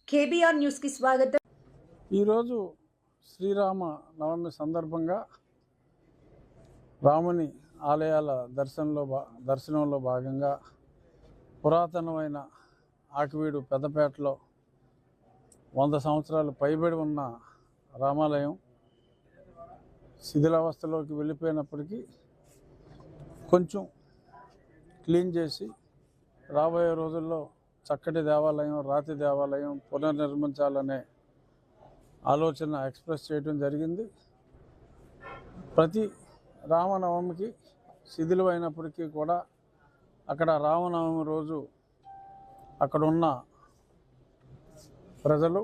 KBR news కి స్వాగతం. ఈరోజు శ్రీరామ నవమి సందర్భంగా రాముని ఆలయాల దర్శనంలో భాగంగా పురాతనమైన ఆకివీడు పెద్దపేటలో 100 సంవత్సరాలు పైబడి ఉన్న రామాలయం శిథిలావస్థలోకి వెళ్ళిపోయినప్పటికీ కొంచెం క్లీన్ చేసి రాబోయే రోజుల్లో చక్కటి దేవాలయం, రాతి దేవాలయం పునర్నిర్మించాలనే ఆలోచన ఎక్స్ప్రెస్ చేయడం జరిగింది. ప్రతి రామనవమికి శిథిలమైనప్పటికీ కూడా అక్కడ రామనవమి రోజు అక్కడున్న ప్రజలు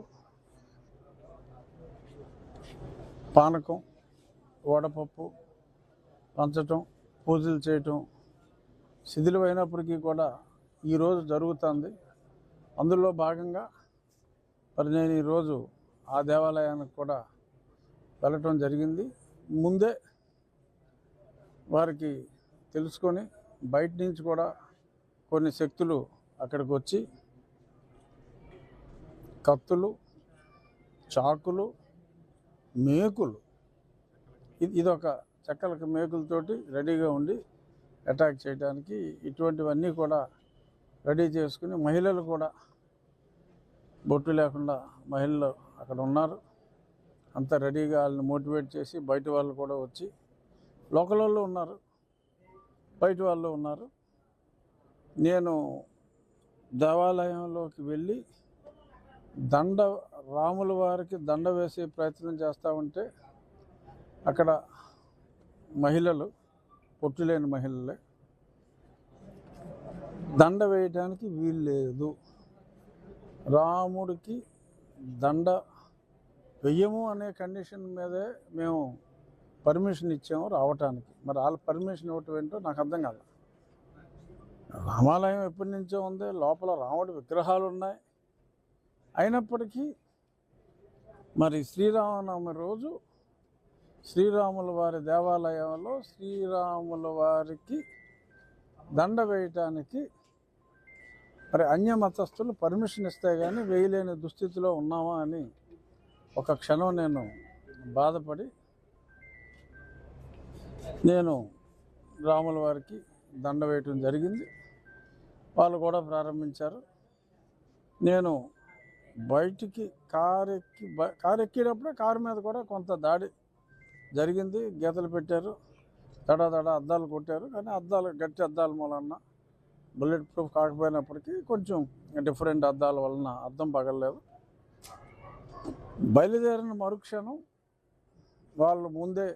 పానకం, వడపప్పు పంచటం, పూజలు చేయటం శిథిలమైనప్పటికీ కూడా ఈరోజు జరుగుతుంది. అందులో భాగంగా మరి నేను ఈరోజు ఆ దేవాలయానికి కూడా వెళ్ళటం జరిగింది. ముందే వారికి తెలుసుకొని బయట నుంచి కూడా కొన్ని శక్తులు అక్కడికి వచ్చి కత్తులు, చాకులు, మేకులు, ఇదొక చెక్కలకి మేకులతోటి రెడీగా ఉండి అటాక్ చేయడానికి ఇటువంటివన్నీ కూడా రెడీ చేసుకుని మహిళలు కూడా బొట్టు లేకుండా మహిళలు అక్కడ ఉన్నారు. అంతా రెడీగా వాళ్ళని మోటివేట్ చేసి బయట వాళ్ళు కూడా వచ్చి లోకల్ వాళ్ళు ఉన్నారు, బయట వాళ్ళు ఉన్నారు. నేను దేవాలయంలోకి వెళ్ళి రాముల వారికి దండ వేసే ప్రయత్నం చేస్తూ ఉంటే అక్కడ మహిళలు, పొట్టు లేని మహిళలే, దండ వేయడానికి వీలు లేదు, రాముడికి దండ వెయ్యము అనే కండిషన్ మీదే మేము పర్మిషన్ ఇచ్చాము రావటానికి. మరి వాళ్ళ పర్మిషన్ ఇవ్వటం ఏంటో నాకు అర్థం కాదు. రామాలయం ఎప్పటి నుంచో ఉంది, లోపల రాముడి విగ్రహాలు ఉన్నాయి. అయినప్పటికీ మరి శ్రీరామనవమి రోజు శ్రీరాముల వారి దేవాలయంలో శ్రీరాముల వారికి దండ వేయటానికి మరి అన్య మతస్థులు పర్మిషన్ ఇస్తే కానీ వేయలేని దుస్థితిలో ఉన్నామా అని ఒక క్షణం నేను బాధపడి నేను రాముల వారికి దండ వేయటం జరిగింది. వాళ్ళు కూడా ప్రారంభించారు. నేను బయటికి కారు ఎక్కేటప్పుడే కారు మీద కూడా కొంత దాడి జరిగింది. గీతలు పెట్టారు, దడ అద్దాలు కొట్టారు. కానీ గట్టి అద్దాల మూలన బుల్లెట్ ప్రూఫ్ కాకపోయినప్పటికీ కొంచెం డిఫరెంట్ అద్దాల వలన అద్దం పగలలేదు. బయలుదేరిన మరుక్షణం వాళ్ళు ముందే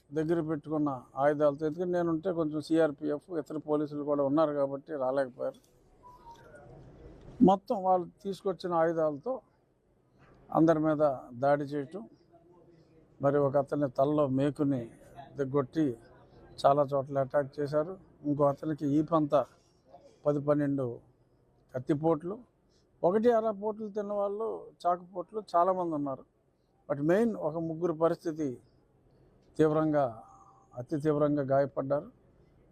దగ్గర పెట్టుకున్న ఆయుధాలతో, ఎందుకంటే నేనుంటే కొంచెం సిఆర్పిఎఫ్ ఇతర పోలీసులు కూడా ఉన్నారు కాబట్టి రాలేకపోయారు. మొత్తం వాళ్ళు తీసుకొచ్చిన ఆయుధాలతో అందరి మీద దాడి చేయటం, మరి ఒక అతని తలలో మేకుని దిగ్గొట్టి చాలా చోట్ల అటాక్ చేశారు. ఇంకో అతనికి ఈపంతా 10-12 కత్తిపోట్లు, 1-6 పోట్లు తిన్నవాళ్ళు, చాకుపోట్లు చాలామంది ఉన్నారు. బట్ మెయిన్ ఒక 3 పరిస్థితి అతి తీవ్రంగా గాయపడ్డారు.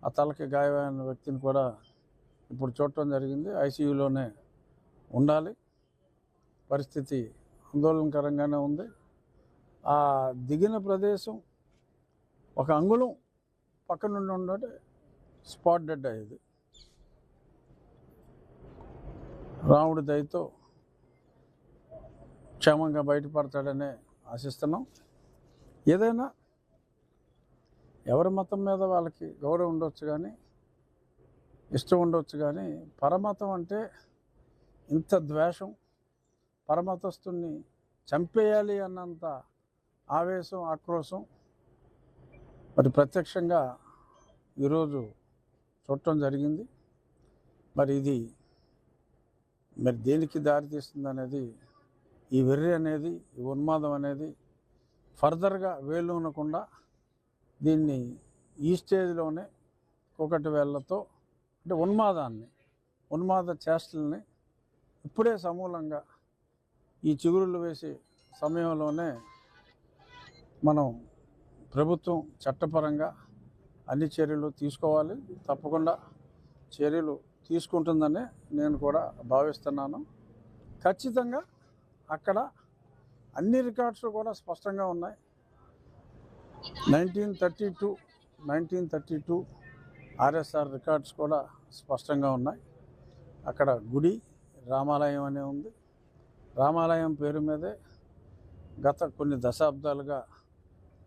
ఆ తలకి గాయమైన వ్యక్తిని కూడా ఇప్పుడు చూడటం జరిగింది. ఐసీయూలోనే ఉండాలి. పరిస్థితి ఆందోళనకరంగానే ఉంది. ఆ దిగిన ప్రదేశం ఒక అంగుళం పక్క నుండి ఉండే స్పాట్ డెడ్ అయ్యేది. రాముడి దయతో క్షేమంగా బయటపడతాడనే ఆశిస్తున్నాం. ఏదైనా ఎవరి మతం మీద వాళ్ళకి గౌరవం ఉండొచ్చు, కానీ ఇష్టం ఉండొచ్చు, కానీ పరమతం అంటే ఇంత ద్వేషం, పరమతస్తుని చంపేయాలి అన్నంత ఆవేశం, ఆక్రోశం మరి ప్రత్యక్షంగా ఈరోజు చూడటం జరిగింది. మరి ఇది దేనికి దారితీస్తుంది అనేది, ఈ వెర్రి అనేది, ఈ ఉన్మాదం అనేది ఫర్దర్గా వేలునకుండా దీన్ని ఈ స్టేజ్లోనే ఒకటి వేళ్లతో అంటే ఉన్మాద చేష్టల్ని ఇప్పుడే సమూలంగా ఈ చిగురులు వేసే సమయంలోనే మనం ప్రభుత్వం చట్టపరంగా అన్ని చర్యలు తీసుకోవాలి, తప్పకుండా చర్యలు తీసుకుంటుందని నేను కూడా భావిస్తున్నాను. ఖచ్చితంగా అక్కడ అన్ని రికార్డ్స్ కూడా స్పష్టంగా ఉన్నాయి. 1932 ఆర్ఎస్ఆర్ రికార్డ్స్ కూడా స్పష్టంగా ఉన్నాయి. అక్కడ గుడి రామాలయం అనే ఉంది. రామాలయం పేరు మీదే గత కొన్ని దశాబ్దాలుగా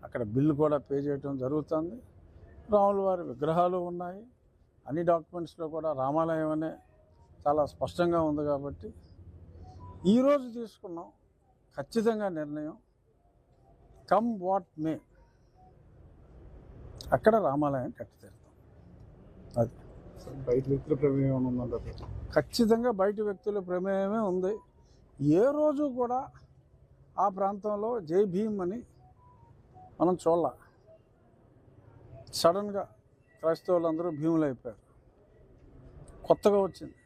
అక్కడ బిల్లు కూడా పే చేయడం జరుగుతుంది. రాముల వారి విగ్రహాలు ఉన్నాయి. అన్ని డాక్యుమెంట్స్లో కూడా రామాలయం అనే చాలా స్పష్టంగా ఉంది. కాబట్టి ఈరోజు తీసుకున్నాం ఖచ్చితంగా నిర్ణయం, కమ్ వాట్ మే, అక్కడ రామాలయం కట్టి తీరుతాం. అది బయట వ్యక్తుల ప్రమేయం ఉందంటే ఖచ్చితంగా బయట వ్యక్తుల ప్రమేయమే ఉంది. ఏ రోజు కూడా ఆ ప్రాంతంలో జై భీమ్ అని మనం చూడాల. సడన్గా క్రైస్తవులందరూ భీములు అయిపోయారు. కొత్తగా వచ్చింది.